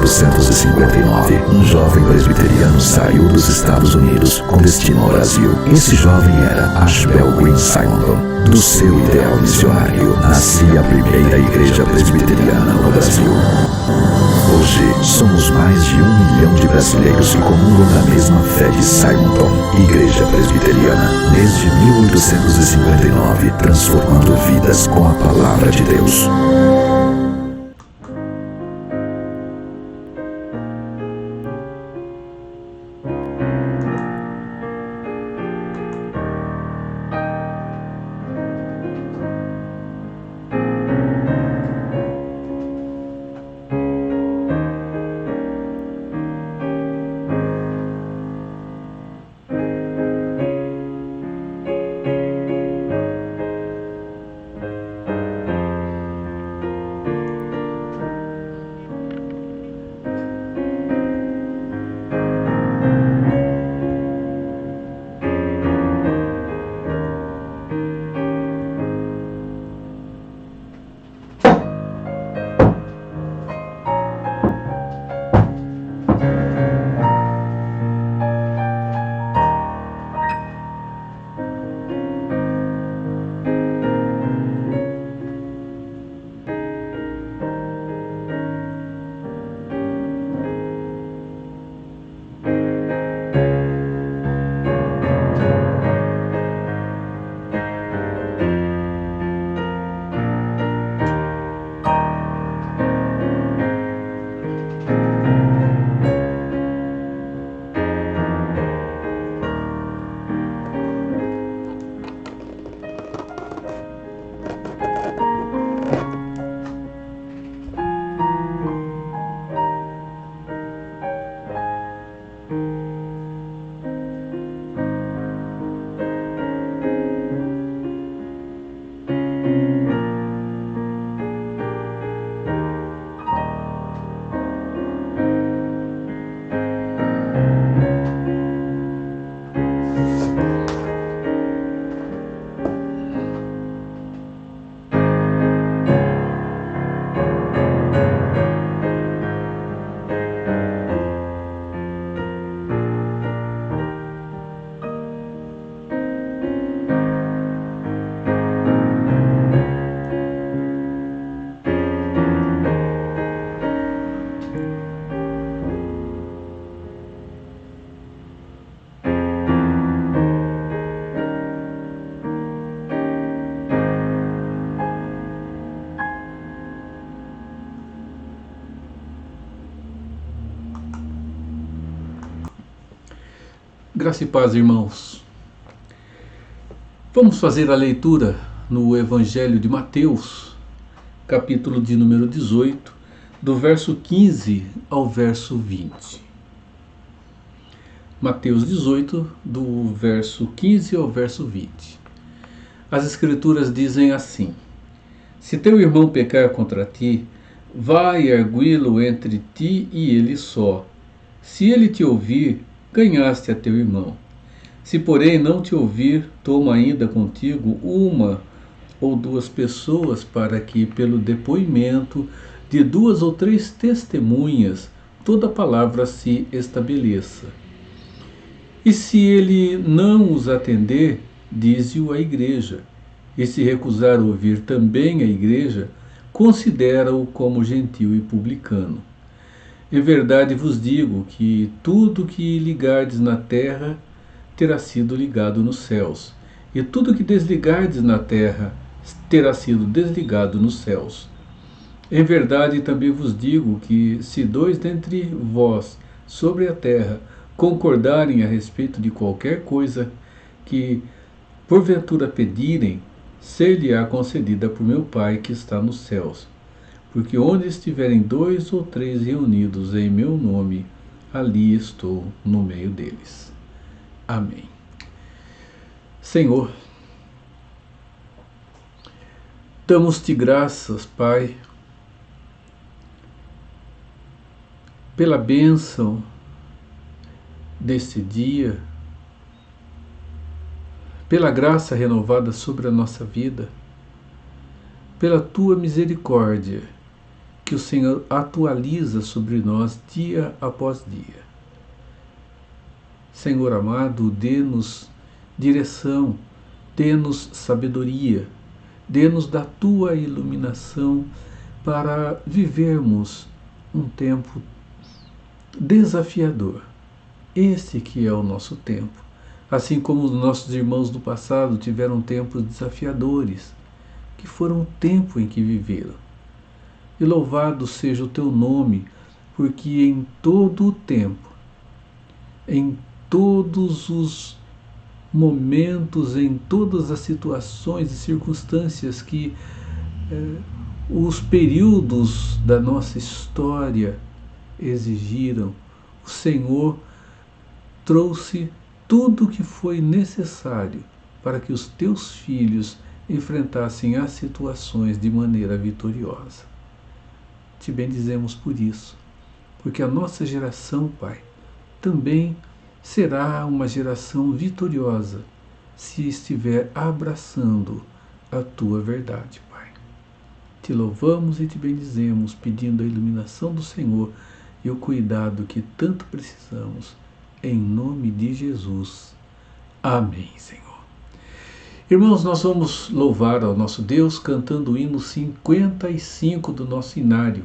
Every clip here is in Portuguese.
1859, um jovem presbiteriano saiu dos Estados Unidos com destino ao Brasil. Esse jovem era Ashbel Green Simonton. Do seu ideal missionário, nascia a primeira igreja presbiteriana no Brasil. Hoje, somos mais de 1 milhão de brasileiros que comungam da mesma fé de Simonton, Igreja Presbiteriana, desde 1859, transformando vidas com a Palavra de Deus. Graça e paz, irmãos. Vamos fazer a leitura no Evangelho de Mateus, capítulo de número 18, do verso 15 ao verso 20. Mateus 18, do verso 15 ao verso 20. As Escrituras dizem assim: Se teu irmão pecar contra ti, vai arguí-lo entre ti e ele só. Se ele te ouvir, ganhaste a teu irmão. Se, porém, não te ouvir, toma ainda contigo 1 ou 2 pessoas, para que, pelo depoimento de 2 ou 3 testemunhas, toda palavra se estabeleça. E se ele não os atender, dize-o à igreja. E se recusar ouvir também a igreja, considera-o como gentil e publicano. Em verdade vos digo que tudo que ligardes na terra terá sido ligado nos céus, e tudo que desligardes na terra terá sido desligado nos céus. Em verdade também vos digo que, se 2 dentre vós sobre a terra concordarem a respeito de qualquer coisa que porventura pedirem, ser-lhe-á concedida por meu Pai que está nos céus. Porque onde estiverem 2 ou 3 reunidos em meu nome, ali estou no meio deles. Amém. Senhor, damos-te graças, Pai, pela bênção deste dia, pela graça renovada sobre a nossa vida, pela tua misericórdia, que o Senhor atualiza sobre nós dia após dia. Senhor amado, dê-nos direção, dê-nos sabedoria, dê-nos da tua iluminação para vivermos um tempo desafiador. Esse que é o nosso tempo. Assim como os nossos irmãos do passado tiveram tempos desafiadores, que foram o tempo em que viveram. E louvado seja o teu nome, porque em todo o tempo, em todos os momentos, em todas as situações e circunstâncias que os períodos da nossa história exigiram, o Senhor trouxe tudo o que foi necessário para que os teus filhos enfrentassem as situações de maneira vitoriosa. Te bendizemos por isso, porque a nossa geração, Pai, também será uma geração vitoriosa se estiver abraçando a tua verdade, Pai. Te louvamos e te bendizemos, pedindo a iluminação do Senhor e o cuidado que tanto precisamos, em nome de Jesus. Amém, Senhor. Irmãos, nós vamos louvar ao nosso Deus cantando o hino 55 do nosso inário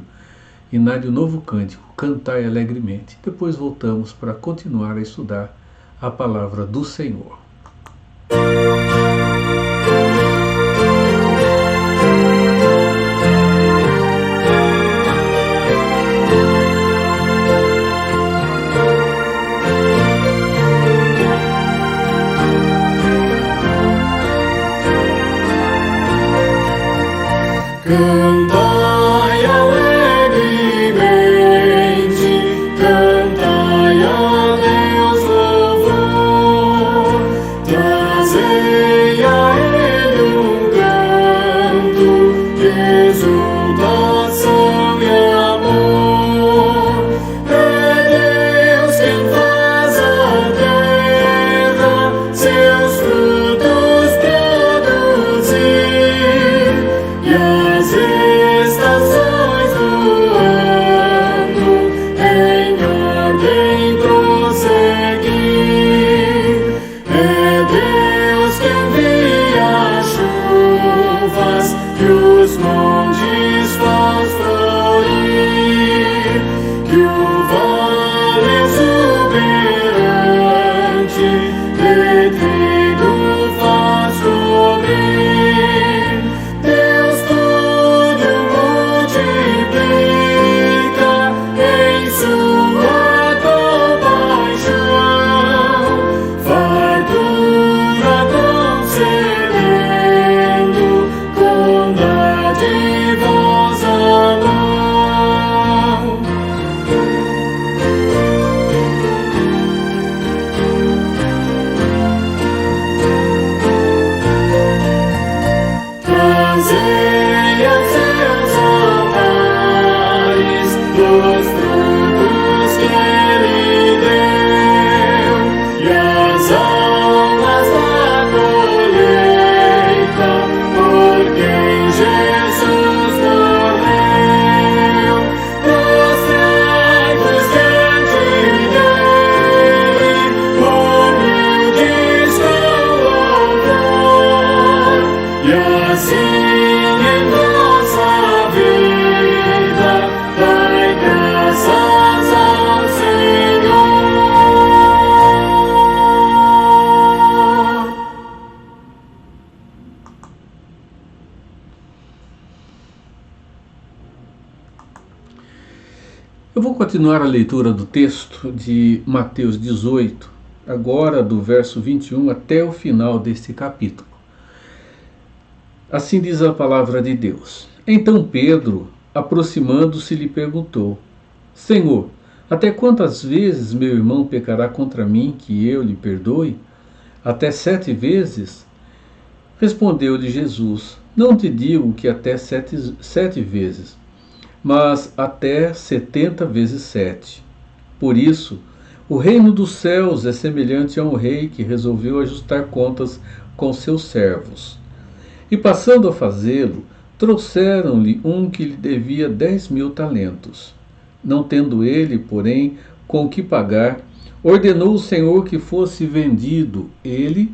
Novo Cântico, Cantai Alegremente. Depois voltamos para continuar a estudar a palavra do Senhor. Cantai alegremente, cantai a Deus louvor, trazei a Ele canto, exultação e amor. É Deus quem faz a terra seus frutos produzir, e as estações do ano em ordem prosseguir. É Deus que envia chuvas e os montes faz florir, que o vale exuberante de trigo faz cobrir. Deus tudo multiplica em sua compaixão, fartura concedendo com dadivosa mão. Trazei aos seus altares os frutos que Ele deu, e as almas da colheita por quem Jesus morreu. Prostrai-vos diante dele, humildes com louvor, e assim em nossa vida dai graças ao Senhor. Eu vou continuar a leitura do texto de Mateus 18, agora do verso 21 até o final deste capítulo. Assim diz a palavra de Deus. Então Pedro, aproximando-se, lhe perguntou: Senhor, até quantas vezes meu irmão pecará contra mim que eu lhe perdoe? Até 7 vezes? Respondeu-lhe Jesus: Não te digo que até sete vezes, mas até 70 vezes 7. Por isso, o reino dos céus é semelhante a um rei que resolveu ajustar contas com seus servos. E passando a fazê-lo, Trouxeram-lhe um que lhe devia 10.000 talentos. Não tendo ele, porém, com que pagar, ordenou o Senhor que fosse vendido ele,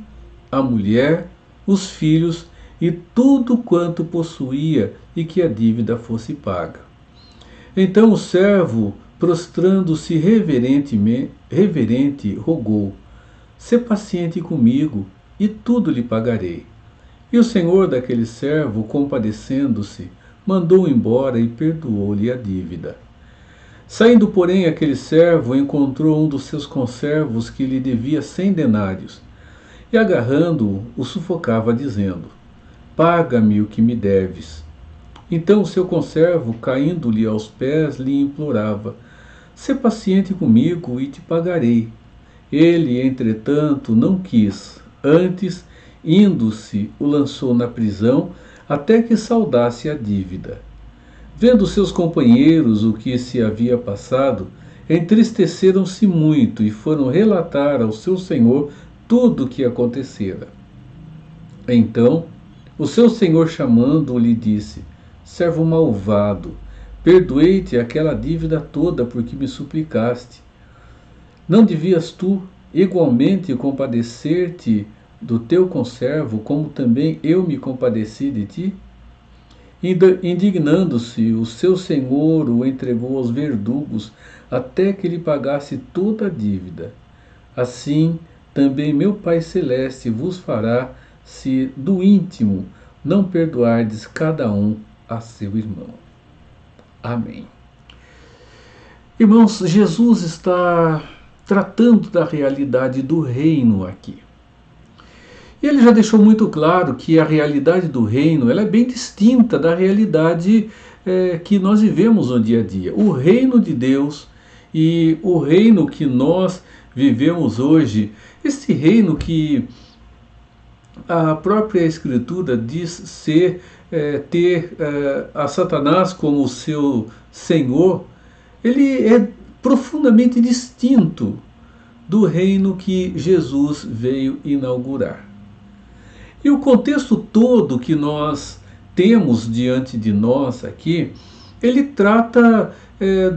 a mulher, os filhos e tudo quanto possuía, e que a dívida fosse paga. Então o servo, prostrando-se reverente, rogou: sê paciente comigo, e tudo lhe pagarei. E o senhor daquele servo, compadecendo-se, mandou embora e perdoou-lhe a dívida. Saindo, porém, aquele servo encontrou um dos seus conservos que lhe devia 100 denários, e agarrando-o, o sufocava, dizendo: paga-me o que me deves. Então o seu conservo, caindo-lhe aos pés, lhe implorava: sê paciente comigo e te pagarei. Ele, entretanto, não quis. Antes, indo-se, o lançou na prisão, até que saldasse a dívida. Vendo seus companheiros o que se havia passado, entristeceram-se muito e foram relatar ao seu senhor tudo o que acontecera. Então, o seu senhor, chamando-o, lhe disse: servo malvado, perdoei-te aquela dívida toda porque me suplicaste. Não devias tu igualmente compadecer-te do teu conservo, como também eu me compadeci de ti? Indignando-se, o seu senhor o entregou aos verdugos até que lhe pagasse toda a dívida. Assim, também meu Pai Celeste vos fará, se do íntimo não perdoardes cada um a seu irmão. Amém. Irmãos, Jesus está tratando da realidade do reino aqui. E ele já deixou muito claro que a realidade do reino ela é bem distinta da realidade que nós vivemos no dia a dia. O reino de Deus e o reino que nós vivemos hoje, esse reino que a própria Escritura diz ser ter a Satanás como seu senhor, ele é profundamente distinto do reino que Jesus veio inaugurar. E o contexto todo que nós temos diante de nós aqui, ele trata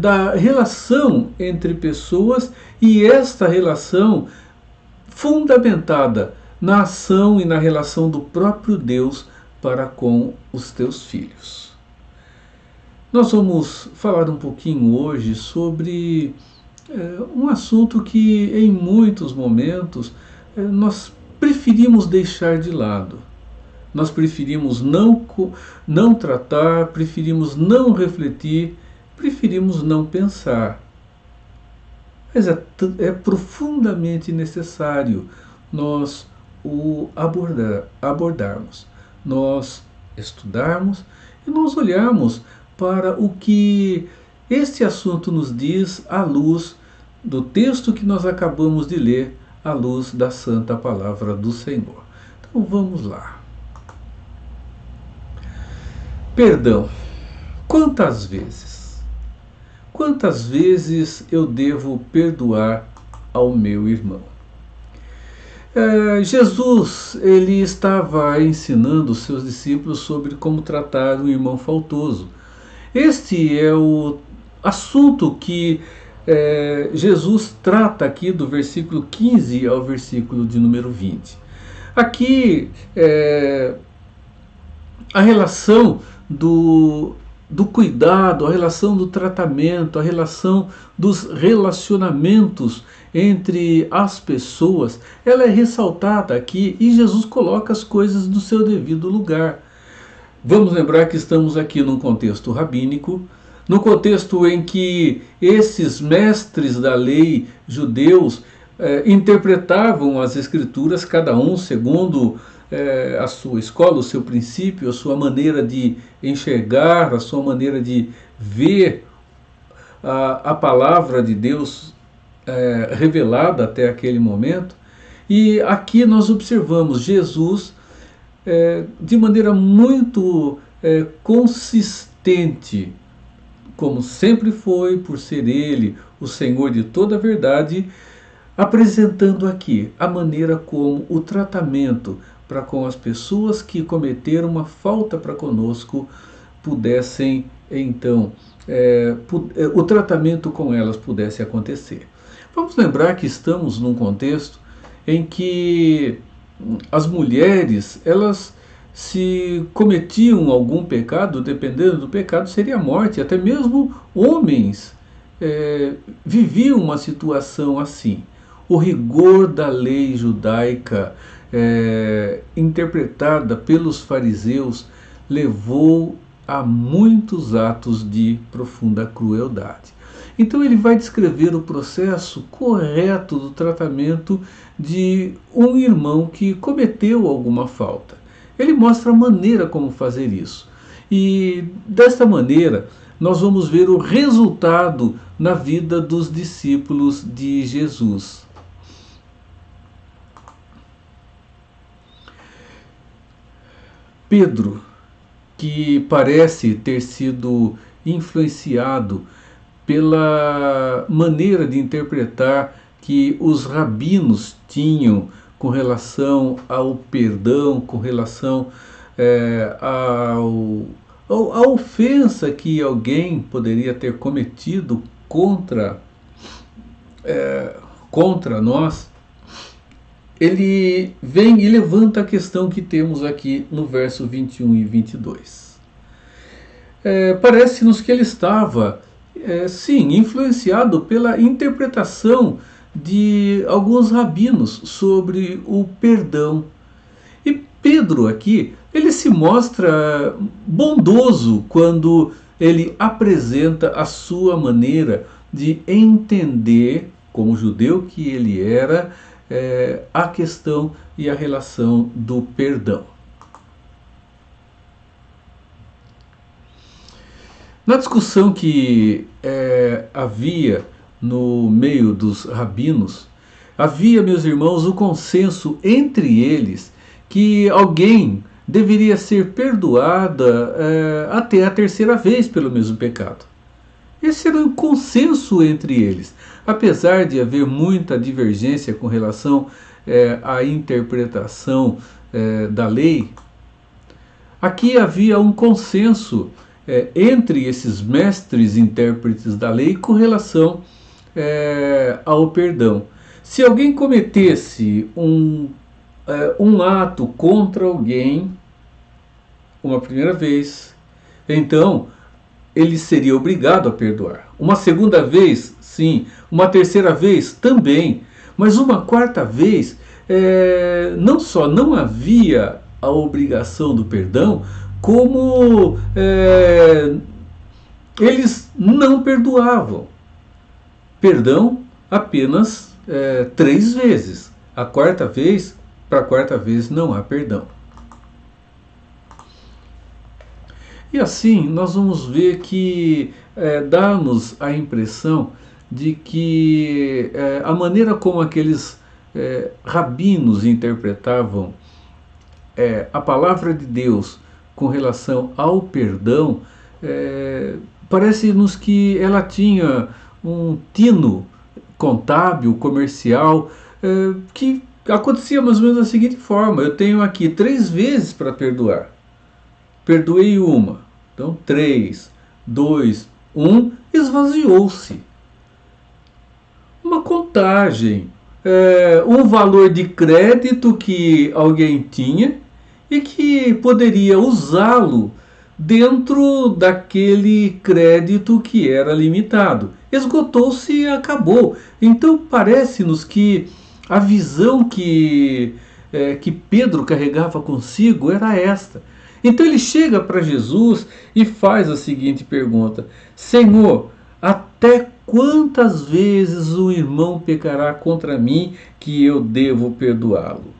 da relação entre pessoas e esta relação fundamentada na ação e na relação do próprio Deus para com os teus filhos. Nós vamos falar um pouquinho hoje sobre um assunto que em muitos momentos nós preferimos deixar de lado. Nós preferimos não tratar, preferimos não refletir, preferimos não pensar. Mas é profundamente necessário nós o abordarmos, nós estudarmos e nós olharmos para o que este assunto nos diz à luz do texto que nós acabamos de ler, à luz da santa palavra do Senhor. Então vamos lá. Perdão. Quantas vezes eu devo perdoar ao meu irmão? Jesus, ele estava ensinando os seus discípulos sobre como tratar um irmão faltoso. Este é o assunto que Jesus trata aqui do versículo 15 ao versículo de número 20. Aqui, a relação do cuidado, a relação do tratamento, a relação dos relacionamentos entre as pessoas, ela é ressaltada aqui e Jesus coloca as coisas no seu devido lugar. Vamos lembrar que estamos aqui num contexto rabínico, no contexto em que esses mestres da lei judeus interpretavam as escrituras, cada um segundo a sua escola, o seu princípio, a sua maneira de enxergar, a sua maneira de ver a palavra de Deus revelada até aquele momento. E aqui nós observamos Jesus de maneira muito consistente, como sempre foi, por ser Ele o Senhor de toda a verdade, apresentando aqui a maneira como o tratamento para com as pessoas que cometeram uma falta para conosco pudessem, então, o tratamento com elas pudesse acontecer. Vamos lembrar que estamos num contexto em que as mulheres, elas, se cometiam algum pecado, dependendo do pecado, seria a morte. Até mesmo homens viviam uma situação assim. O rigor da lei judaica, interpretada pelos fariseus, levou a muitos atos de profunda crueldade. Então ele vai descrever o processo correto do tratamento de um irmão que cometeu alguma falta. Ele mostra a maneira como fazer isso. E desta maneira nós vamos ver o resultado na vida dos discípulos de Jesus. Pedro, que parece ter sido influenciado pela maneira de interpretar que os rabinos tinham com relação ao perdão, com relação à ofensa que alguém poderia ter cometido contra nós, ele vem e levanta a questão que temos aqui no verso 21 e 22. Parece-nos que ele estava, sim, influenciado pela interpretação de alguns rabinos sobre o perdão. E Pedro aqui, ele se mostra bondoso quando ele apresenta a sua maneira de entender, como judeu que ele era, a questão e a relação do perdão. Na discussão que havia no meio dos rabinos, havia, meus irmãos, o consenso entre eles que alguém deveria ser perdoada até a terceira vez pelo mesmo pecado. Esse era o consenso entre eles. Apesar de haver muita divergência com relação à interpretação da lei, aqui havia um consenso entre esses mestres intérpretes da lei com relação ao perdão. Se alguém cometesse um ato contra alguém uma primeira vez, então ele seria obrigado a perdoar. Uma segunda vez, sim. Uma terceira vez, também. Mas uma quarta vez, não só não havia a obrigação do perdão, como eles não perdoavam. Perdão apenas 3 vezes. A quarta vez, para a quarta vez não há perdão. E assim nós vamos ver que dá-nos a impressão de que a maneira como aqueles rabinos interpretavam a palavra de Deus com relação ao perdão, parece-nos que ela tinha um tino contábil, comercial, que acontecia mais ou menos da seguinte forma: eu tenho aqui 3 vezes para perdoar. Perdoei uma, então 3, 2, 1, esvaziou-se. Uma contagem, um valor de crédito que alguém tinha e que poderia usá-lo dentro daquele crédito que era limitado. Esgotou-se e acabou. Então parece-nos que a visão que Pedro carregava consigo era esta. Então ele chega para Jesus e faz a seguinte pergunta: Senhor, até quantas vezes o irmão pecará contra mim que eu devo perdoá-lo?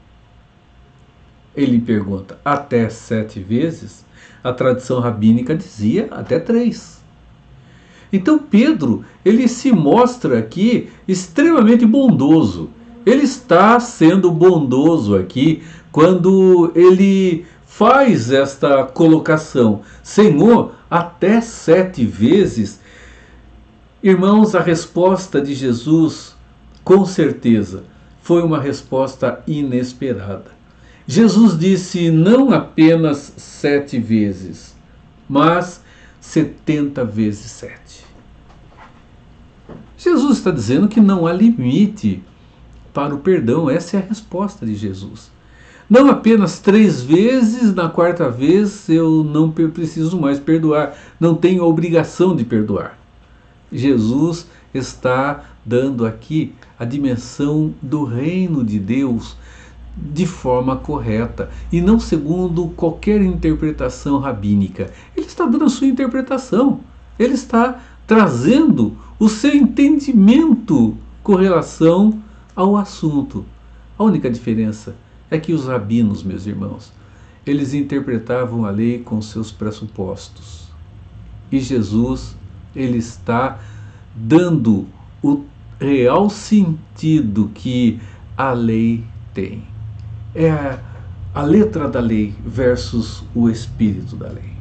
Ele pergunta: até 7 vezes? A tradição rabínica dizia até 3. Então Pedro, ele se mostra aqui extremamente bondoso. Ele está sendo bondoso aqui quando ele faz esta colocação: Senhor, até 7 vezes? Irmãos, a resposta de Jesus, com certeza, foi uma resposta inesperada. Jesus disse não apenas 7 vezes, mas 70 vezes 7. Jesus está dizendo que não há limite para o perdão. Essa é a resposta de Jesus. Não apenas 3 vezes, na 4ª vez eu não preciso mais perdoar, não tenho a obrigação de perdoar. Jesus está dando aqui a dimensão do reino de Deus de forma correta e não segundo qualquer interpretação rabínica. Ele está dando a sua interpretação, ele está trazendo o seu entendimento com relação ao assunto. A única diferença é que os rabinos, meus irmãos, eles interpretavam a lei com seus pressupostos. E Jesus, ele está dando o real sentido que a lei tem. É a letra da lei versus o espírito da lei.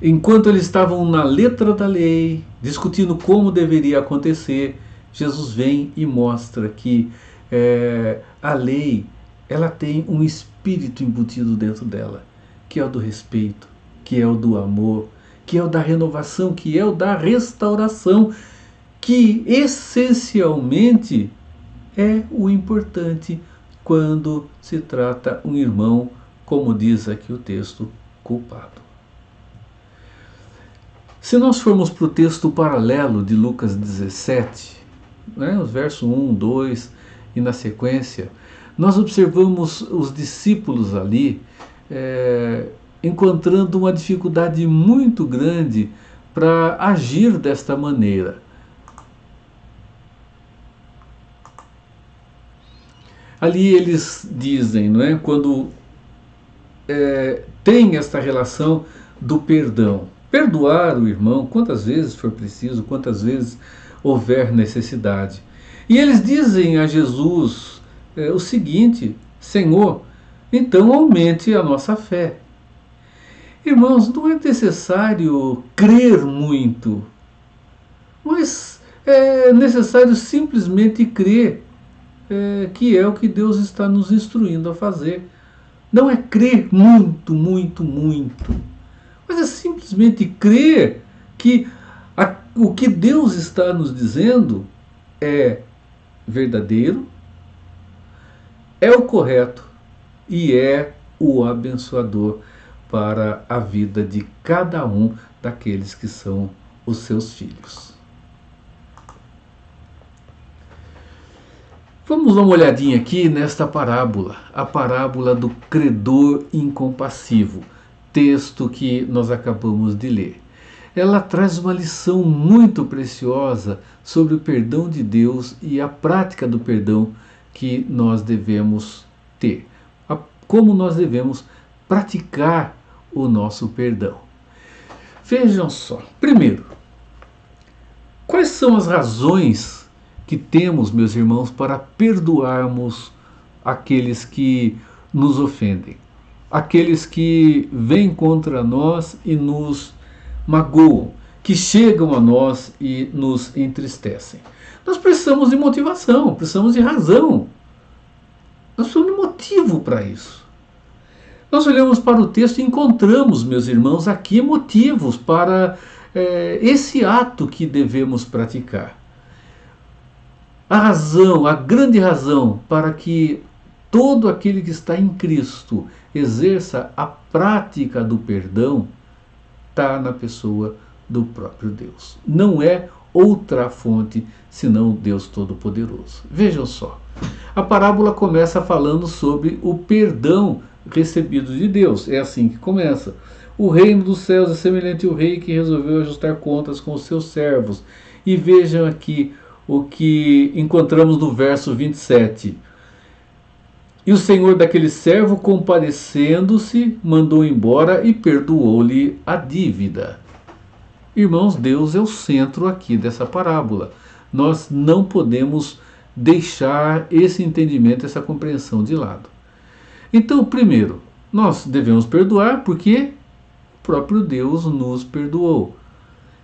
Enquanto eles estavam na letra da lei, discutindo como deveria acontecer, Jesus vem e mostra que a lei, ela tem um espírito embutido dentro dela, que é o do respeito, que é o do amor, que é o da renovação, que é o da restauração, que essencialmente é o importante quando se trata um irmão, como diz aqui o texto, culpado. Se nós formos para o texto paralelo de Lucas 17, os versos 1, 2 e na sequência, nós observamos os discípulos ali encontrando uma dificuldade muito grande para agir desta maneira. Ali eles dizem, quando tem esta relação do perdão. Perdoar o irmão quantas vezes for preciso, quantas vezes houver necessidade. E eles dizem a Jesus o seguinte: Senhor, então aumente a nossa fé. Irmãos, não é necessário crer muito, mas é necessário simplesmente crer que é o que Deus está nos instruindo a fazer. Não é crer muito, muito, muito, mas é simplesmente crer que o que Deus está nos dizendo é verdadeiro, é o correto e é o abençoador para a vida de cada um daqueles que são os seus filhos. Vamos dar uma olhadinha aqui nesta parábola, a parábola do credor incompassivo, texto que nós acabamos de ler. Ela traz uma lição muito preciosa sobre o perdão de Deus e a prática do perdão que nós devemos ter. Como nós devemos praticar o nosso perdão. Vejam só. Primeiro, quais são as razões que temos, meus irmãos, para perdoarmos aqueles que nos ofendem, aqueles que vêm contra nós e nos magoam, que chegam a nós e nos entristecem? Nós precisamos de motivação, precisamos de razão. Nós precisamos de motivo para isso. Nós olhamos para o texto e encontramos, meus irmãos, aqui motivos para esse ato que devemos praticar. A razão, a grande razão para que todo aquele que está em Cristo exerça a prática do perdão está na pessoa do próprio Deus. Não é outra fonte senão o Deus Todo-Poderoso. Vejam só, a parábola começa falando sobre o perdão recebido de Deus. É assim que começa. O reino dos céus é semelhante ao rei que resolveu ajustar contas com os seus servos. E vejam aqui o que encontramos no verso 27. E o senhor daquele servo, compadecendo-se, mandou embora e perdoou-lhe a dívida. Irmãos, Deus é o centro aqui dessa parábola. Nós não podemos deixar esse entendimento, essa compreensão de lado. Então, primeiro, nós devemos perdoar porque o próprio Deus nos perdoou.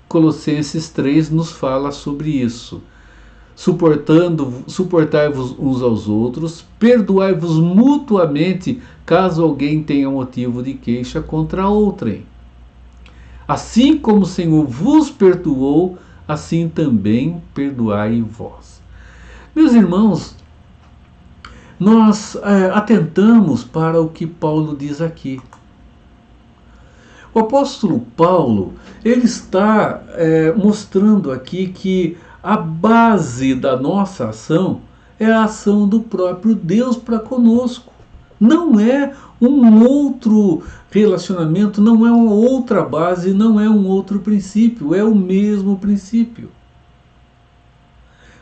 Colossenses 3 nos fala sobre isso. suportai-vos uns aos outros, perdoai-vos mutuamente, caso alguém tenha motivo de queixa contra outrem. Assim como o Senhor vos perdoou, assim também perdoai vós. Meus irmãos, nós atentamos para o que Paulo diz aqui. O apóstolo Paulo, ele está mostrando aqui que a base da nossa ação é a ação do próprio Deus para conosco. Não é um outro relacionamento, não é uma outra base, não é um outro princípio, é o mesmo princípio.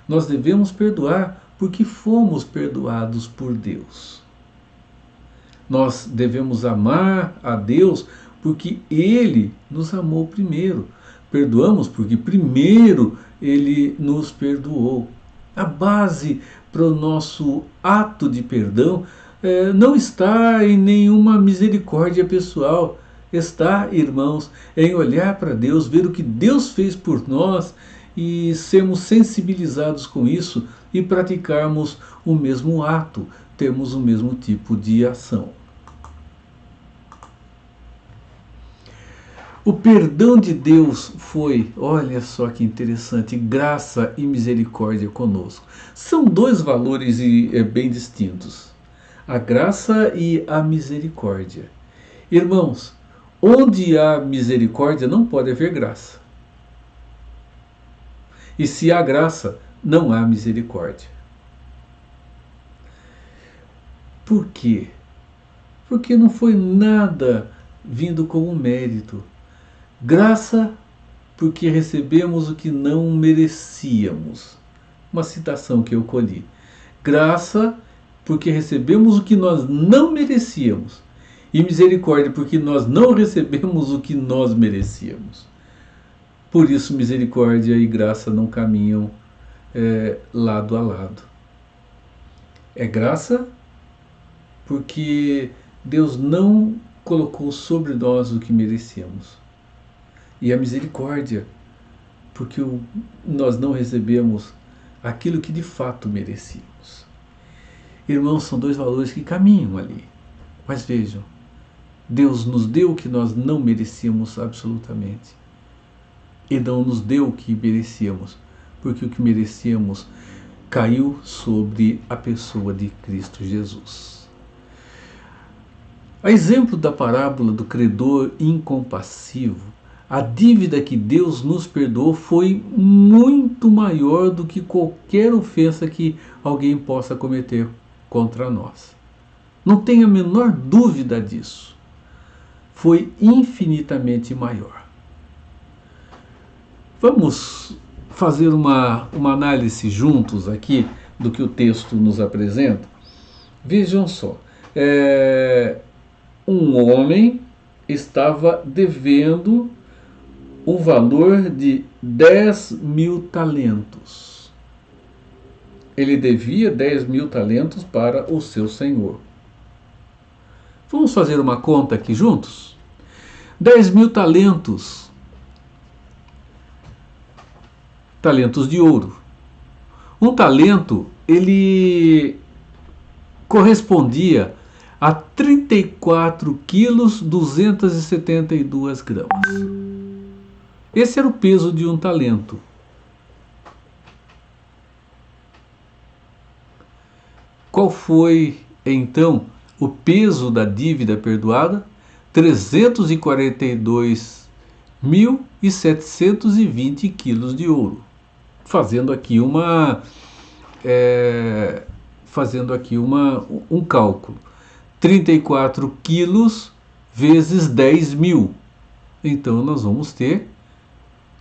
Nós devemos perdoar porque fomos perdoados por Deus. Nós devemos amar a Deus porque Ele nos amou primeiro. Perdoamos porque primeiro Ele nos perdoou. A base para o nosso ato de perdão não está em nenhuma misericórdia pessoal. Está, irmãos, em olhar para Deus, ver o que Deus fez por nós e sermos sensibilizados com isso e praticarmos o mesmo ato, termos o mesmo tipo de ação. O perdão de Deus foi, olha só que interessante, graça e misericórdia conosco. São dois valores bem distintos, a graça e a misericórdia. Irmãos, onde há misericórdia não pode haver graça. E se há graça, não há misericórdia. Por quê? Porque não foi nada vindo como mérito. Graça, porque recebemos o que não merecíamos. Uma citação que eu colhi. Graça, porque recebemos o que nós não merecíamos. E misericórdia, porque nós não recebemos o que nós merecíamos. Por isso, misericórdia e graça não caminham lado a lado. É graça, porque Deus não colocou sobre nós o que merecíamos. E a misericórdia, porque nós não recebemos aquilo que de fato merecíamos. Irmãos, são dois valores que caminham ali. Mas vejam, Deus nos deu o que nós não merecíamos absolutamente. E não nos deu o que merecíamos, porque o que merecíamos caiu sobre a pessoa de Cristo Jesus. A exemplo da parábola do credor incompassivo, a dívida que Deus nos perdoou foi muito maior do que qualquer ofensa que alguém possa cometer contra nós. Não tenha a menor dúvida disso. Foi infinitamente maior. Vamos fazer uma análise juntos aqui do que o texto nos apresenta? Vejam só. Um homem estava devendo o valor de 10.000 talentos. Ele devia 10.000 talentos para o seu senhor. Vamos fazer uma conta aqui juntos? 10.000 talentos. Talentos de ouro. Um talento, ele correspondia a 34 quilos 272 gramas. Esse era o peso de um talento. Qual foi, então, o peso da dívida perdoada? 342.720 quilos de ouro. Fazendo aqui um cálculo. 34 quilos vezes 10.000. Então, nós vamos ter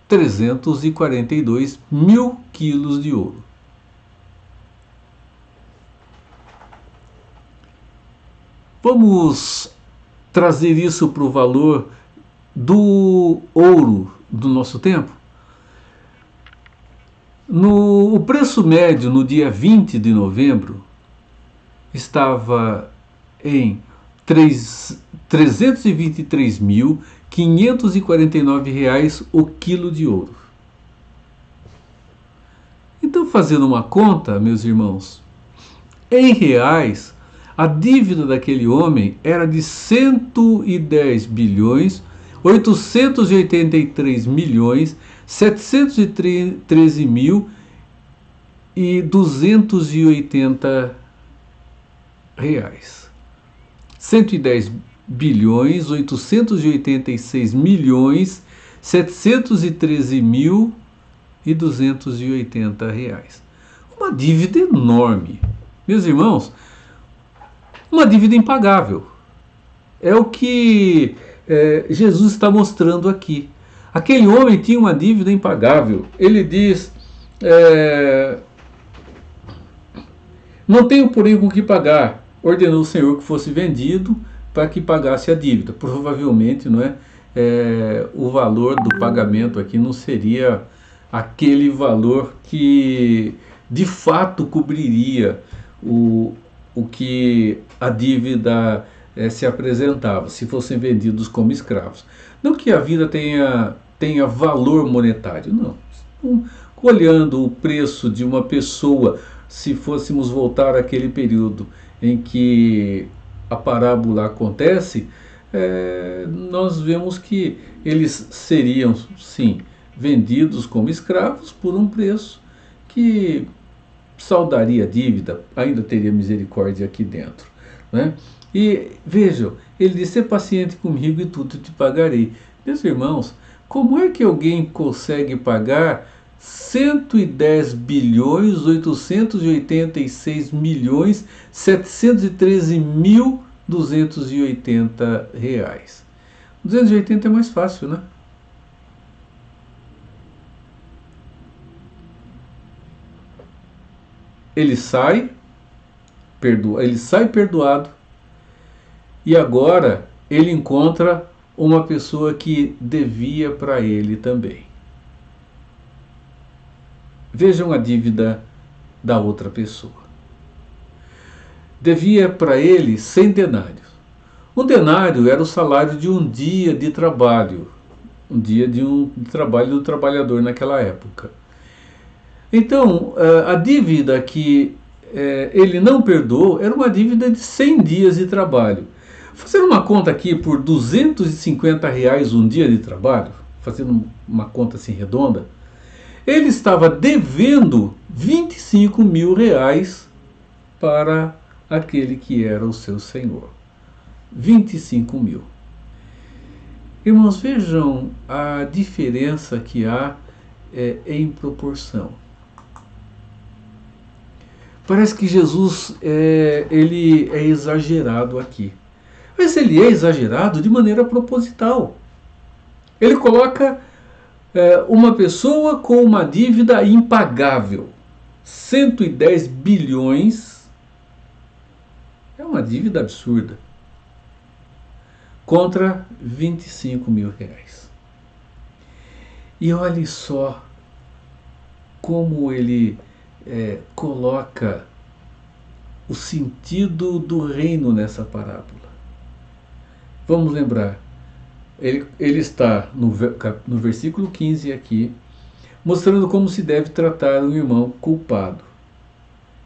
342.000 quilos de ouro. Vamos trazer isso para o valor do ouro do nosso tempo? O preço médio no dia 20 de novembro estava em R$ 323.549 o quilo de ouro. Então fazendo uma conta, meus irmãos, em reais, a dívida daquele homem era de 110 bilhões 883 milhões 713 mil e 280 reais. 110 bilhões 886 milhões 713 mil e 280 reais. Uma dívida enorme. Meus irmãos, uma dívida impagável. É o que Jesus está mostrando aqui. Aquele homem tinha uma dívida impagável. Ele diz, não tenho, porém, com o que pagar. Ordenou o Senhor que fosse vendido para que pagasse a dívida. Provavelmente, não é? O valor do pagamento aqui não seria aquele valor que de fato cobriria o que a dívida se apresentava, se fossem vendidos como escravos. Não que a vida tenha valor monetário, não. Olhando o preço de uma pessoa, se fôssemos voltar àquele período em que a parábola acontece, nós vemos que eles seriam, sim, vendidos como escravos por um preço que saldaria a dívida, ainda teria misericórdia aqui dentro, né? E vejam, ele diz, ser paciente comigo e tudo te pagarei. Meus irmãos, como é que alguém consegue pagar 110 bilhões 886 milhões 713 mil 280 reais? 280 é mais fácil, né? Ele sai perdoado, e agora ele encontra uma pessoa que devia para ele também. Vejam a dívida da outra pessoa. Devia para ele 100 denários. Um denário era o salário de um dia de trabalho, um dia de trabalho do trabalhador naquela época. Então, a dívida que ele não perdoou era uma dívida de 100 dias de trabalho. Fazendo uma conta aqui por 250 reais um dia de trabalho, fazendo uma conta assim redonda, ele estava devendo 25 mil reais para aquele que era o seu senhor. 25 mil. Irmãos, vejam a diferença que há em proporção. Parece que Jesus ele é exagerado aqui. Mas ele é exagerado de maneira proposital. Ele coloca uma pessoa com uma dívida impagável. 110 bilhões é uma dívida absurda. Contra 25 mil reais. E olhe só como ele coloca o sentido do reino nessa parábola. Vamos lembrar, ele está no versículo 15 aqui, mostrando como se deve tratar um irmão culpado.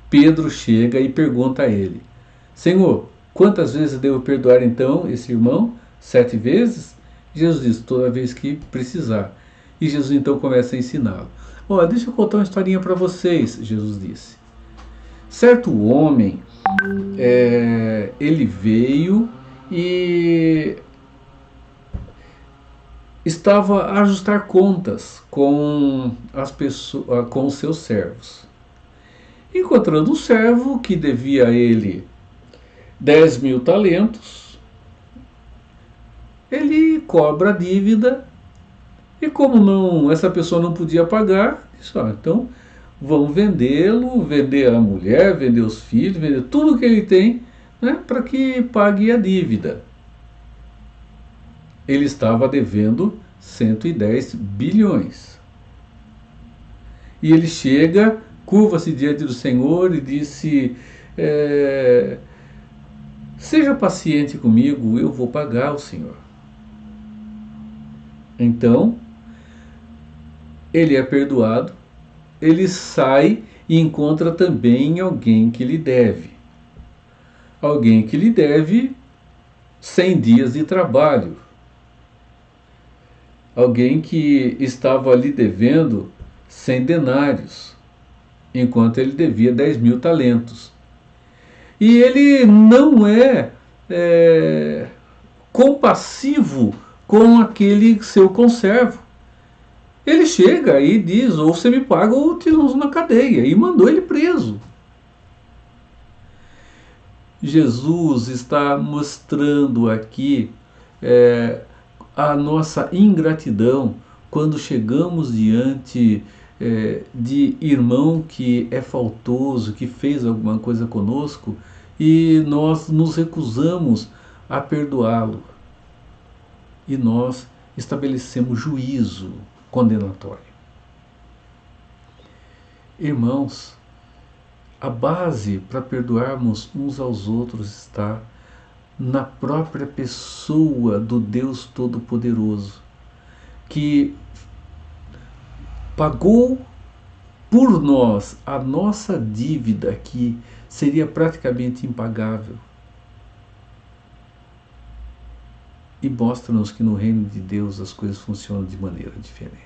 Pedro chega e pergunta a ele, Senhor, quantas vezes devo perdoar então esse irmão? 7 vezes? Jesus diz, toda vez que precisar. E Jesus então começa a ensiná-lo. Deixa eu contar uma historinha para vocês, Jesus disse. Certo homem, ele veio e estava a ajustar contas com com os seus servos. Encontrando um servo que devia a ele 10 mil talentos, ele cobra a dívida. E como essa pessoa não podia pagar, disse, então vão vendê-lo, vender a mulher, vender os filhos, vender tudo que ele tem, né, para que pague a dívida. Ele estava devendo 110 bilhões. E ele chega, curva-se diante do Senhor e disse, seja paciente comigo, eu vou pagar o Senhor. Então, ele é perdoado ele sai e encontra também alguém que lhe deve. Alguém que lhe deve 100 dias de trabalho. Alguém que estava lhe devendo 100 denários, enquanto ele devia 10.000 talentos. E ele não é compassivo com aquele seu conservo. Ele chega e diz: ou você me paga ou te uso na cadeia, e mandou ele preso. Jesus está mostrando aqui a nossa ingratidão quando chegamos diante de irmão que é faltoso, que fez alguma coisa conosco, e nós nos recusamos a perdoá-lo. E nós estabelecemos juízo condenatório. Irmãos, a base para perdoarmos uns aos outros está na própria pessoa do Deus Todo-Poderoso, que pagou por nós a nossa dívida, que seria praticamente impagável. E mostra-nos que no reino de Deus as coisas funcionam de maneira diferente.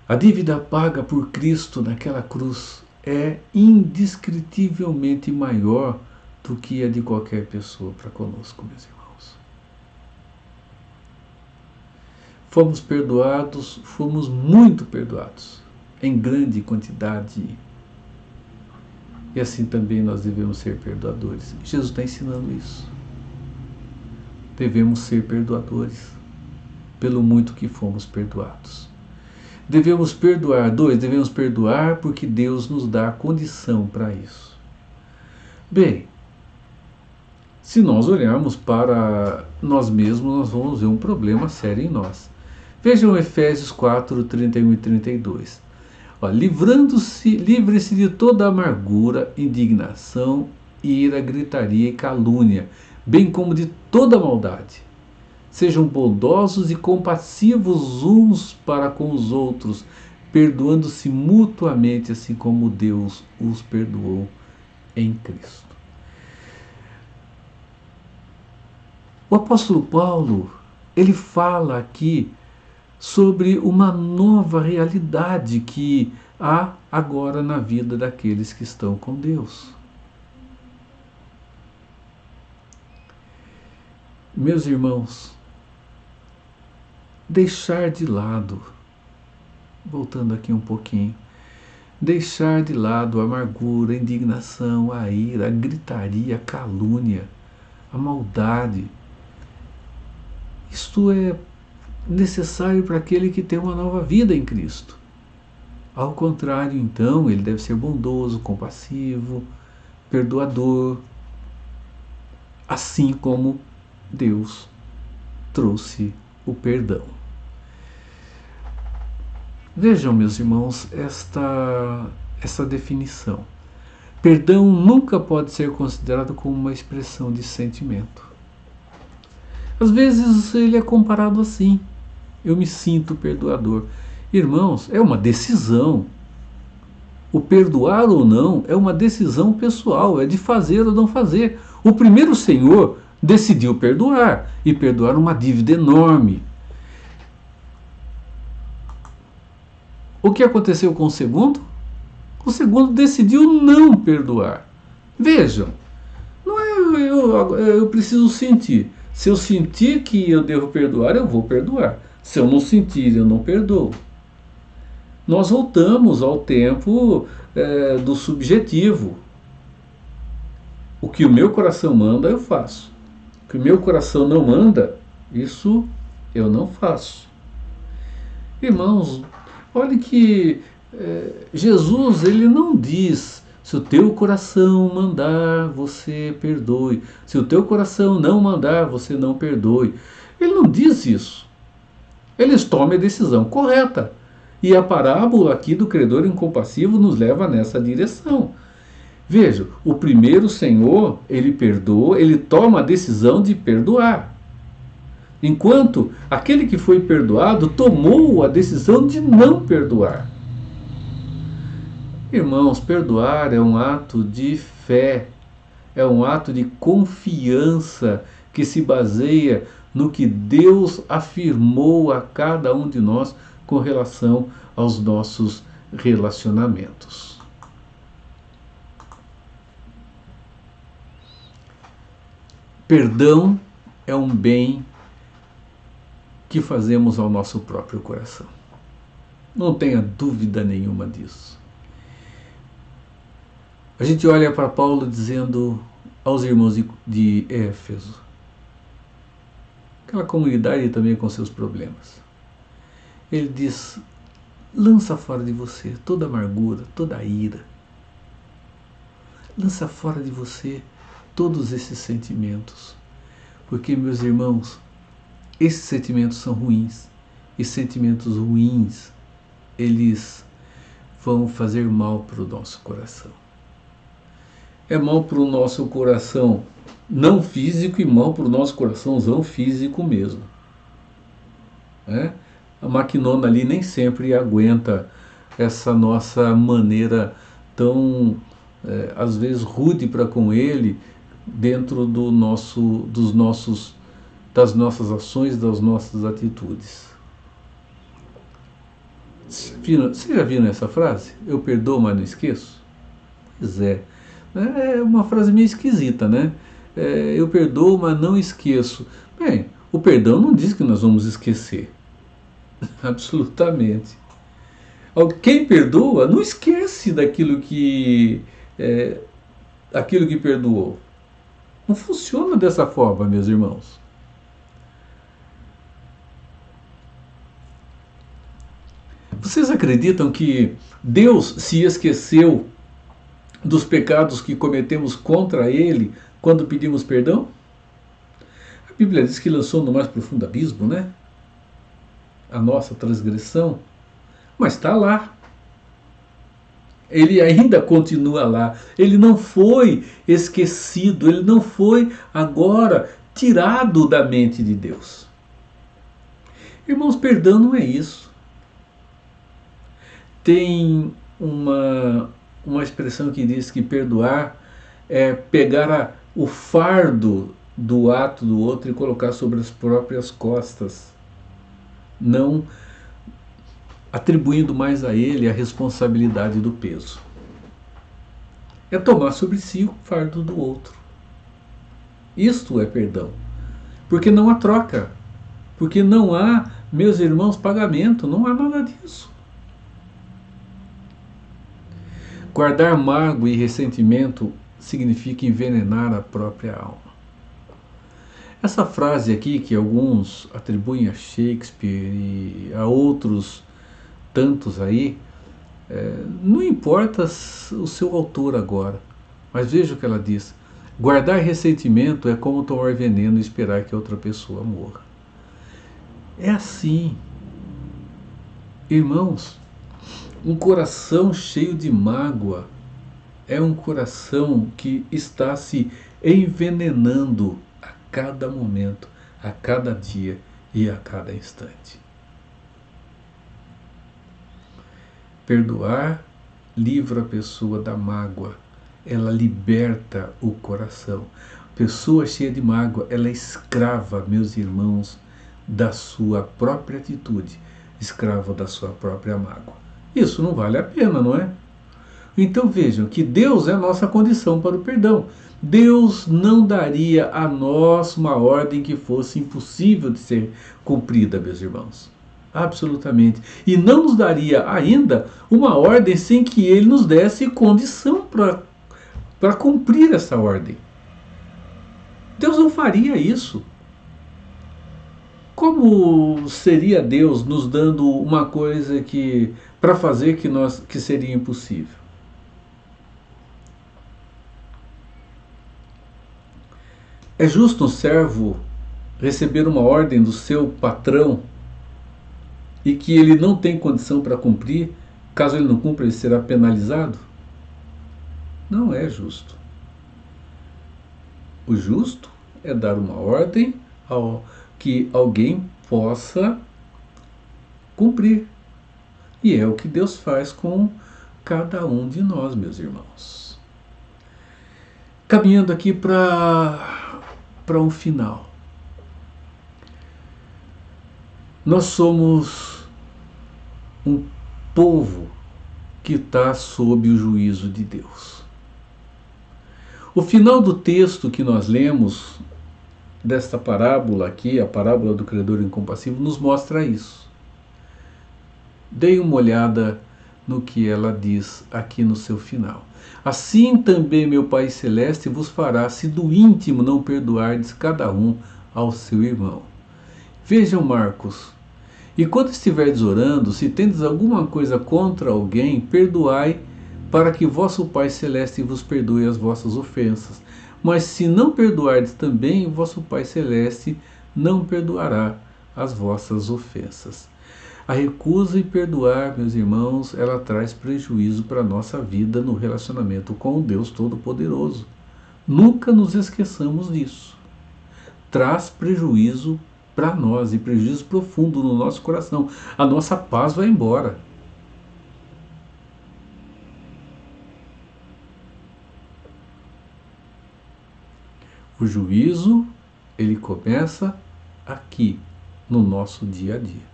A dívida paga por Cristo naquela cruz é indescritivelmente maior do que a de qualquer pessoa para conosco, meus irmãos. Fomos perdoados, fomos muito perdoados, em grande quantidade. E assim também nós devemos ser perdoadores. Jesus está ensinando isso. Devemos ser perdoadores pelo muito que fomos perdoados. Devemos perdoar. Devemos perdoar porque Deus nos dá a condição para isso. Bem, se nós olharmos para nós mesmos, nós vamos ver um problema sério em nós. Vejam Efésios 4, 31 e 32. Livre-se de toda amargura, indignação, ira, gritaria e calúnia, bem como de toda maldade. Sejam bondosos e compassivos uns para com os outros, perdoando-se mutuamente, assim como Deus os perdoou em Cristo. O apóstolo Paulo, ele fala aqui sobre uma nova realidade que há agora na vida daqueles que estão com Deus. Meus irmãos, deixar de lado, voltando aqui um pouquinho, deixar de lado a amargura, a indignação, a ira, a gritaria, a calúnia, a maldade. Isto é necessário para aquele que tem uma nova vida em Cristo. Ao contrário, então, ele deve ser bondoso, compassivo, perdoador, assim como Deus trouxe o perdão. Vejam, meus irmãos, essa definição. Perdão nunca pode ser considerado como uma expressão de sentimento. Às vezes ele é comparado assim: eu me sinto perdoador. Irmãos, é uma decisão. O perdoar ou não é uma decisão pessoal, é de fazer ou não fazer. O primeiro Senhor decidiu perdoar, e perdoar uma dívida enorme. O que aconteceu com o segundo? O segundo decidiu não perdoar. Vejam, não é eu preciso sentir. Se eu sentir que eu devo perdoar, eu vou perdoar. Se eu não sentir, eu não perdoo. Nós voltamos ao tempo do subjetivo. O que o meu coração manda, eu faço. O que o meu coração não manda, isso eu não faço. Irmãos, olhe que Jesus, ele não diz: se o teu coração mandar, você perdoe. Se o teu coração não mandar, você não perdoe. Ele não diz isso. Eles tomam a decisão correta. E a parábola aqui do credor incompassivo nos leva nessa direção. Veja, o primeiro Senhor, ele perdoa, ele toma a decisão de perdoar. Enquanto aquele que foi perdoado tomou a decisão de não perdoar. Irmãos, perdoar é um ato de fé, é um ato de confiança que se baseia no que Deus afirmou a cada um de nós com relação aos nossos relacionamentos. Perdão é um bem que fazemos ao nosso próprio coração. Não tenha dúvida nenhuma disso. A gente olha para Paulo dizendo aos irmãos de Éfeso, aquela comunidade também com seus problemas. Ele diz: lança fora de você toda amargura, toda ira. Lança fora de você todos esses sentimentos. Porque, meus irmãos, esses sentimentos são ruins. E sentimentos ruins, eles vão fazer mal para o nosso coração. É mal para o nosso coração não físico e mal para o nosso coraçãozão físico mesmo. A maquinona ali nem sempre aguenta essa nossa maneira tão, às vezes, rude para com ele, dentro das nossas ações, das nossas atitudes. Você já viu essa frase? Eu perdoo, mas não esqueço? Pois é. É uma frase meio esquisita, né? Eu perdoo, mas não esqueço. Bem, o perdão não diz que nós vamos esquecer. Absolutamente. Quem perdoa não esquece daquilo aquilo que perdoou. Não funciona dessa forma, meus irmãos. Vocês acreditam que Deus se esqueceu dos pecados que cometemos contra Ele quando pedimos perdão? A Bíblia diz que lançou no mais profundo abismo, né? A nossa transgressão. Mas está lá. Ele ainda continua lá. Ele não foi esquecido, ele não foi agora tirado da mente de Deus. Irmãos, perdão não é isso. Tem uma expressão que diz que perdoar é pegar o fardo do ato do outro e colocar sobre as próprias costas, não atribuindo mais a ele a responsabilidade do peso. É tomar sobre si o fardo do outro. Isto é perdão. Porque não há troca. Porque não há, meus irmãos, pagamento. Não há nada disso. Guardar mágoa e ressentimento significa envenenar a própria alma. Essa frase aqui, que alguns atribuem a Shakespeare e a outros tantos aí, não importa o seu autor agora, mas veja o que ela diz. Guardar ressentimento é como tomar veneno e esperar que outra pessoa morra. É assim. Irmãos, um coração cheio de mágoa é um coração que está se envenenando a cada momento, a cada dia e a cada instante. Perdoar livra a pessoa da mágoa, ela liberta o coração. Pessoa cheia de mágoa, ela é escrava, meus irmãos, da sua própria atitude, escrava da sua própria mágoa. Isso não vale a pena, não é? Então vejam que Deus é a nossa condição para o perdão. Deus não daria a nós uma ordem que fosse impossível de ser cumprida, meus irmãos. Absolutamente. E não nos daria ainda uma ordem sem que Ele nos desse condição para cumprir essa ordem. Deus não faria isso. Como seria Deus nos dando uma coisa para fazer que seria impossível? É justo um servo receber uma ordem do seu patrão e que ele não tem condição para cumprir? Caso ele não cumpra, ele será penalizado? Não é justo. O justo é dar uma ordem que alguém possa cumprir. E é o que Deus faz com cada um de nós, meus irmãos. Caminhando aqui para um final. Nós somos um povo que está sob o juízo de Deus. O final do texto que nós lemos desta parábola aqui, a parábola do credor incompassível, nos mostra isso. Deem uma olhada no que ela diz aqui no seu final. Assim também meu Pai Celeste vos fará, se do íntimo não perdoardes cada um ao seu irmão. Vejam, Marcos, e quando estiverdes orando, se tendes alguma coisa contra alguém, perdoai, para que vosso Pai Celeste vos perdoe as vossas ofensas. Mas se não perdoardes também, vosso Pai Celeste não perdoará as vossas ofensas. A recusa em perdoar, meus irmãos, ela traz prejuízo para a nossa vida no relacionamento com o Deus Todo-Poderoso. Nunca nos esqueçamos disso. Traz prejuízo para nós, e prejuízo profundo no nosso coração. A nossa paz vai embora. O juízo, ele começa aqui, no nosso dia a dia.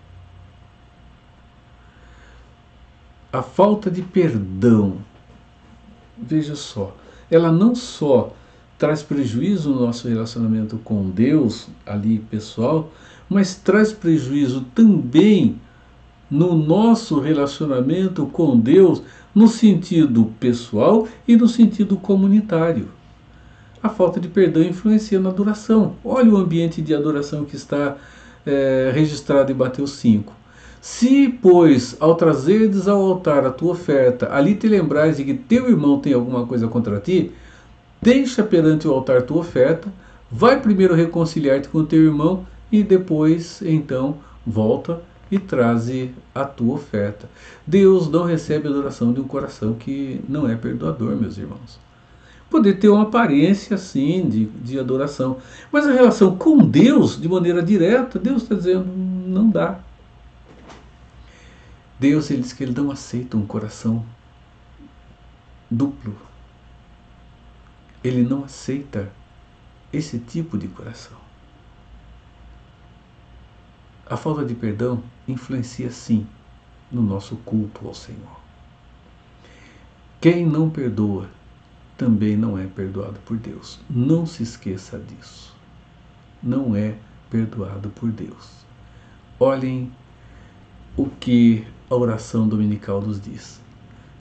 A falta de perdão, veja só, ela não só traz prejuízo no nosso relacionamento com Deus, ali pessoal, mas traz prejuízo também no nosso relacionamento com Deus, no sentido pessoal e no sentido comunitário. A falta de perdão influencia na adoração. Olha o ambiente de adoração que está registrado em Mateus 5. Se, pois, ao trazerdes ao altar a tua oferta, ali te lembrais de que teu irmão tem alguma coisa contra ti, deixa perante o altar tua oferta, vai primeiro reconciliar-te com o teu irmão e depois, então, volta e traze a tua oferta. Deus não recebe a adoração de um coração que não é perdoador, meus irmãos. Poder ter uma aparência, assim, de adoração. Mas a relação com Deus, de maneira direta, Deus está dizendo, não dá. Deus, ele diz que ele não aceita um coração duplo. Ele não aceita esse tipo de coração. A falta de perdão influencia, sim, no nosso culto ao Senhor. Quem não perdoa também não é perdoado por Deus. Não se esqueça disso. Não é perdoado por Deus. Olhem o que a oração dominical nos diz.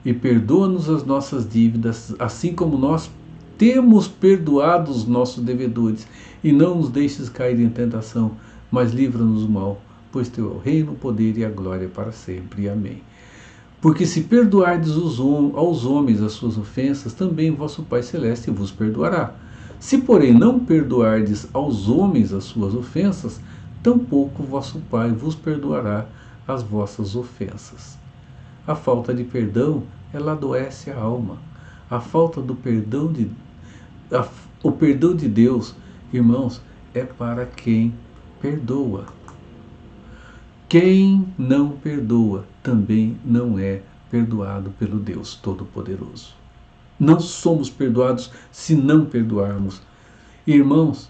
E perdoa-nos as nossas dívidas, assim como nós temos perdoado os nossos devedores, e não nos deixes cair em tentação, mas livra-nos do mal, pois teu é o reino, o poder e a glória para sempre. Amém. Porque se perdoardes aos homens as suas ofensas, também vosso Pai Celeste vos perdoará. Se, porém, não perdoardes aos homens as suas ofensas, tampouco vosso Pai vos perdoará as vossas ofensas. A falta de perdão, ela adoece a alma. A falta do perdão o perdão de Deus, irmãos, é para quem perdoa. Quem não perdoa também não é perdoado pelo Deus Todo-Poderoso. Não somos perdoados se não perdoarmos. Irmãos,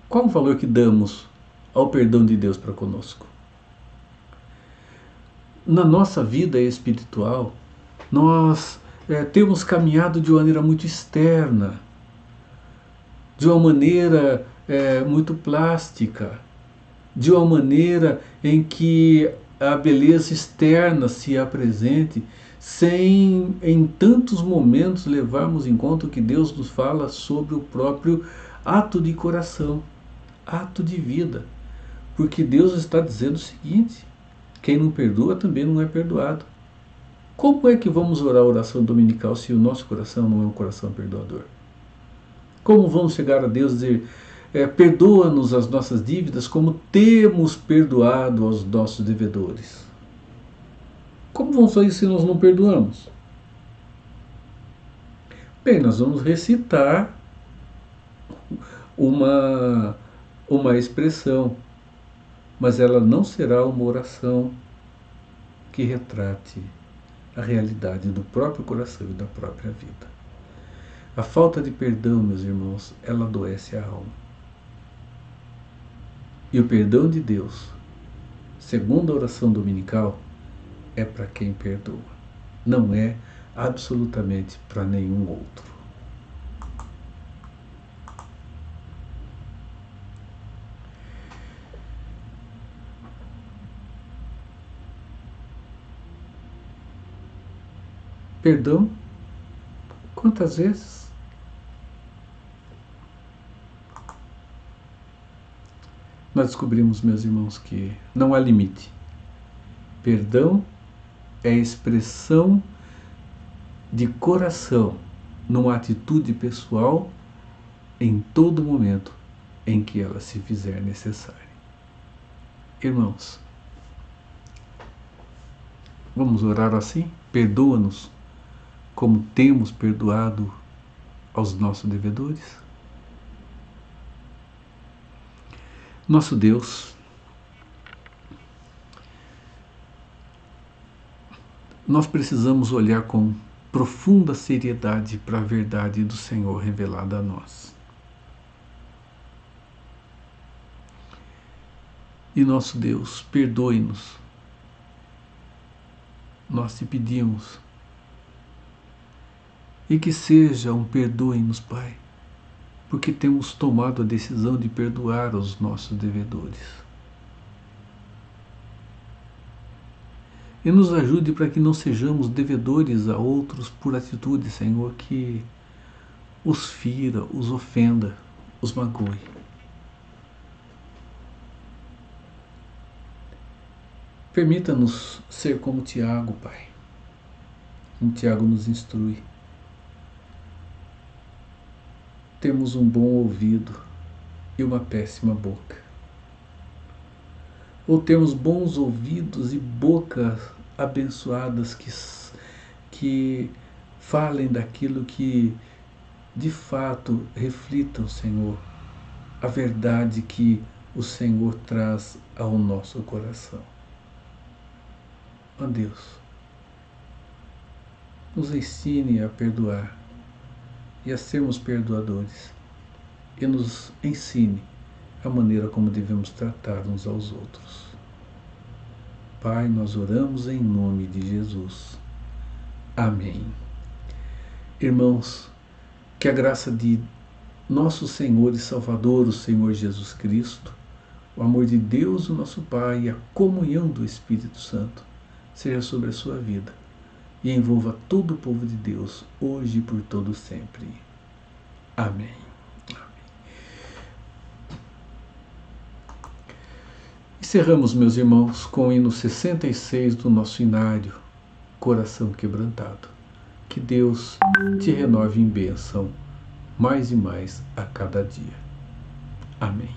qual o valor que damos ao perdão de Deus para conosco? Na nossa vida espiritual, nós temos caminhado de uma maneira muito externa, de uma maneira muito plástica, de uma maneira em que a beleza externa se apresente, sem em tantos momentos levarmos em conta o que Deus nos fala sobre o próprio ato de coração, ato de vida. Porque Deus está dizendo o seguinte: quem não perdoa também não é perdoado. Como é que vamos orar a oração dominical se o nosso coração não é um coração perdoador? Como vamos chegar a Deus e dizer, perdoa-nos as nossas dívidas como temos perdoado aos nossos devedores? Como vamos fazer se nós não perdoamos? Bem, nós vamos recitar uma expressão, mas ela não será uma oração que retrate a realidade do próprio coração e da própria vida. A falta de perdão, meus irmãos, ela adoece a alma. E o perdão de Deus, segundo a oração dominical, é para quem perdoa. Não é absolutamente para nenhum outro. Perdão? Quantas vezes? Nós descobrimos, meus irmãos, que não há limite. Perdão é expressão de coração numa atitude pessoal em todo momento em que ela se fizer necessária. Irmãos, vamos orar assim? Perdoa-nos como temos perdoado aos nossos devedores? Nosso Deus, nós precisamos olhar com profunda seriedade para a verdade do Senhor revelada a nós. E nosso Deus, perdoe-nos. Nós te pedimos. E que seja um perdoe-nos, Pai, porque temos tomado a decisão de perdoar os nossos devedores. E nos ajude para que não sejamos devedores a outros por atitude, Senhor, que os fira, os ofenda, os magoe. Permita-nos ser como Tiago, Pai. Como Tiago nos instrui. Temos um bom ouvido e uma péssima boca. Ou temos bons ouvidos e bocas abençoadas que falem daquilo que de fato reflitam, Senhor, a verdade que o Senhor traz ao nosso coração. Ó Deus, nos ensine a perdoar e a sermos perdoadores, e nos ensine a maneira como devemos tratar uns aos outros. Pai, nós oramos em nome de Jesus. Amém. Irmãos, que a graça de nosso Senhor e Salvador, o Senhor Jesus Cristo, o amor de Deus, o nosso Pai, e a comunhão do Espírito Santo seja sobre a sua vida e envolva todo o povo de Deus, hoje e por todo sempre. Amém. Encerramos, meus irmãos, com o hino 66 do nosso inário, Coração Quebrantado. Que Deus te renove em bênção, mais e mais a cada dia. Amém.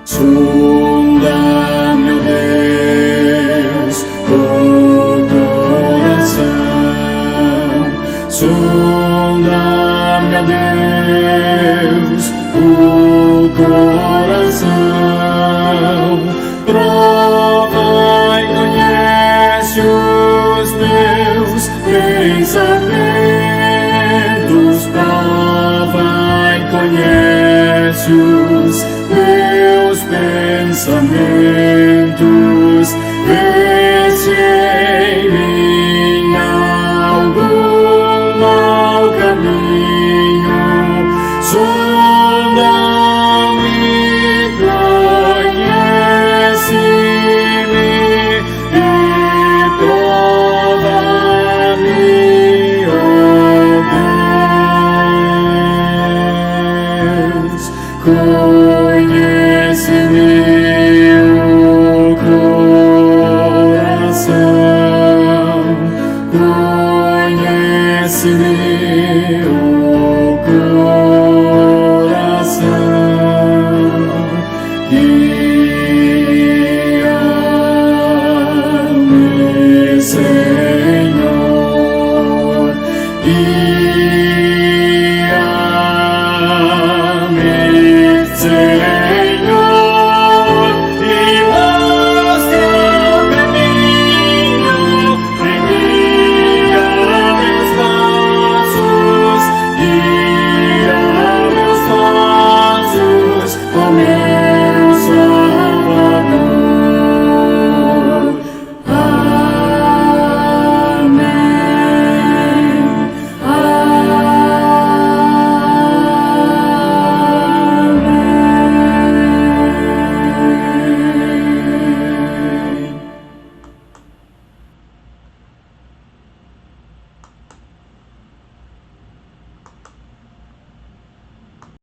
Sonda, meu Deus, o coração. Sonda, meu Deus, o coração. Prova e conhece os meus pensamentos. Prova e conhece os meus pensamentos, vê se em mim algum mau caminho, sonda-me, conhece-me e prova-me, ó Deus.